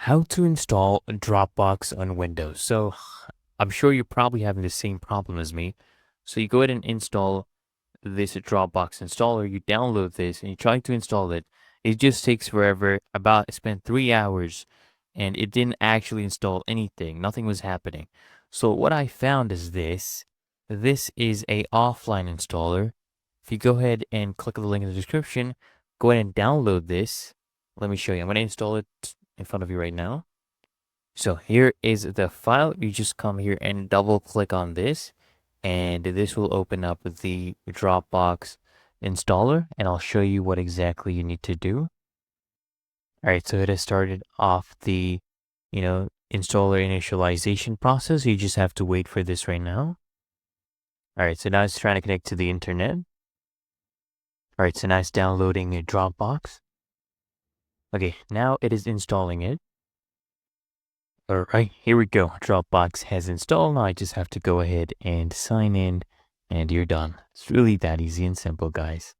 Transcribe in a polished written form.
How to install Dropbox on Windows. So I'm sure you're probably having the same problem as me. So you go ahead and install this Dropbox installer, you download this and you try to install it. It just takes forever. I spent 3 hours and it didn't actually install anything. Nothing was happening. So what I found is this. This is a offline installer. If you go ahead and click the link in the description, go ahead and download this. Let me show you. I'm going to install it in front of you right now. So here is the file. You just come here and double click on this and this will open up the Dropbox installer and I'll show you what exactly you need to do. All right, so it has started off the, installer initialization process. You just have to wait for this right now. All right, so now it's trying to connect to the internet. All right, so now it's downloading a Dropbox. Okay, now it is installing it. All right, here we go. Dropbox has installed. Now I just have to go ahead and sign in and you're done. It's really that easy and simple, guys.